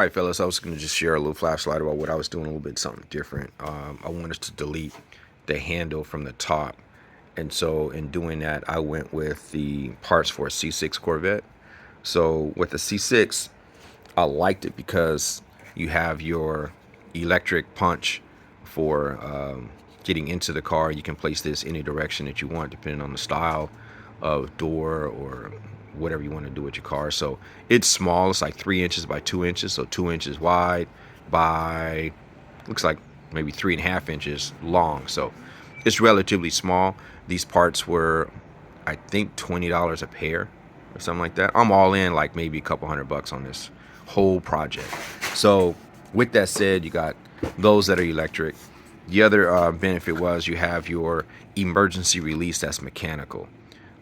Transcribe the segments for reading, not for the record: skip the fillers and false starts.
All right, fellas, I was going to just share a little flashlight about what I was doing, a little bit something different. I wanted to delete the handle from the top. And so in doing that, I went with the parts for a C6 Corvette. So with the C6, I liked it because you have your electric punch for getting into the car. You can place this any direction that you want, depending on the style of door or whatever you want to do with your car. So it's small. It's like 3 inches by 2 inches, so 2 inches wide by looks like maybe 3.5 inches long. So it's relatively small. These parts were, I think, $20 a pair or something like that. I'm all in like maybe a couple $100 on this whole project. So with that said, you got those that are electric. The other benefit was you have your emergency release that's mechanical.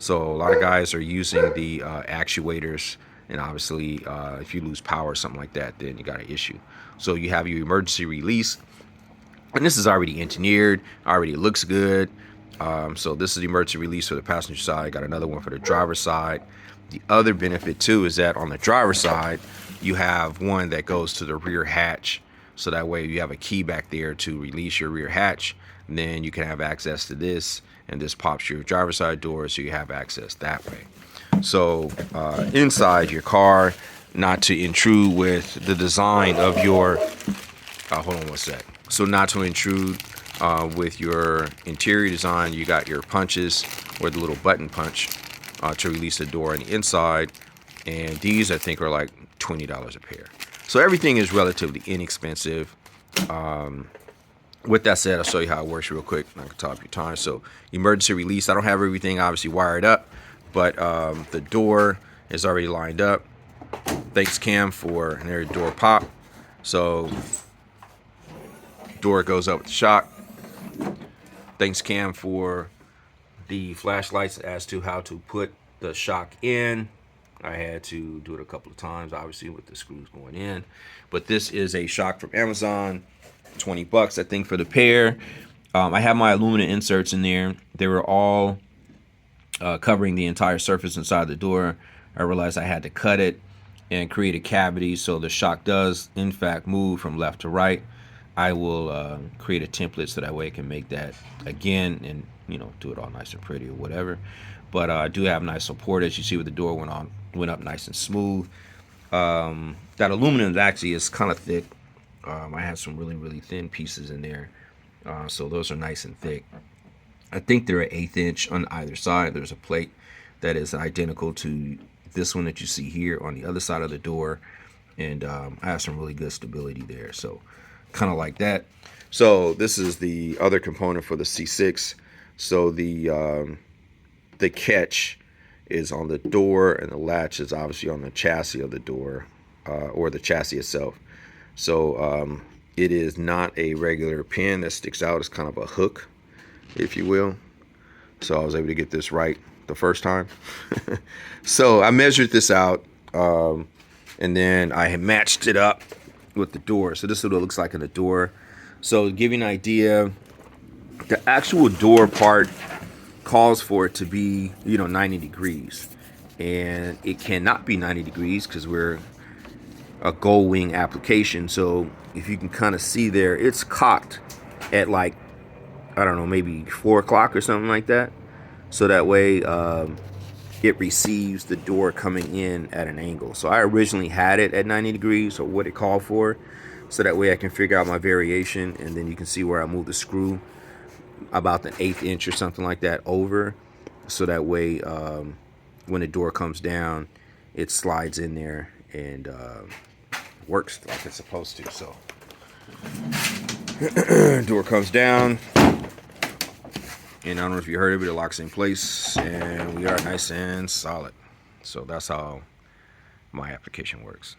So a lot of guys are using the actuators, and obviously if you lose power or something like that, then you got an issue. So you have your emergency release, and this is already engineered, already looks good. So this is the emergency release for the passenger side. Got another one for the driver's side. The other benefit too is that on the driver's side, you have one that goes to the rear hatch. So that way you have a key back there to release your rear hatch. And then you can have access to this, and this pops your driver's side door, so you have access that way. So inside your car, not to intrude with the design of your, hold on one sec. So not to intrude with your interior design, you got your punches or the little button punch to release the door on the inside. And these I think are like $20 a pair. So everything is relatively inexpensive. With that said, I'll show you how it works real quick. I can top your time. So emergency release, I don't have everything obviously wired up, but the door is already lined up. Thanks Cam for their door pop. So door goes up with the shock. Thanks Cam for the flashlights as to how to put the shock in. I had to do it a couple of times, obviously, with the screws going in. But this is a shock from Amazon, $20, I think, for the pair. I have my aluminum inserts in there. They were all covering the entire surface inside the door. I realized I had to cut it and create a cavity so the shock does, in fact, move from left to right. I will create a template so that way I can make that again and, you know, do it all nice and pretty or whatever. But I do have nice support, as you see, with the door went up nice and smooth. That aluminum actually is kind of thick. I had some really thin pieces in there, so those are nice and thick. I think they're an 1/8 inch on either side. There's a plate that is identical to this one that you see here on the other side of the door, and I have some really good stability there, so kind of like that. So this is the other component for the C6. So the catch is on the door, and the latch is obviously on the chassis of the door, or the chassis itself. So it is not a regular pin that sticks out. It's kind of a hook, if you will. So I was able to get this right the first time. So I measured this out, and then I had matched it up with the door. So this is what it looks like in the door. So to give you an idea, the actual door part calls for it to be, 90 degrees, and it cannot be 90 degrees because we're a gold wing application. So if you can kind of see there, it's cocked at like, I don't know, maybe 4 o'clock or something like that. So that way it receives the door coming in at an angle. So I originally had it at 90 degrees, or what it called for, so that way I can figure out my variation, and then you can see where I move the screw about an 1/8 inch or something like that over, so that way when the door comes down, it slides in there and works like it's supposed to. So door comes down, and I don't know if you heard of it, it locks in place, and we are nice and solid. So that's how my application works.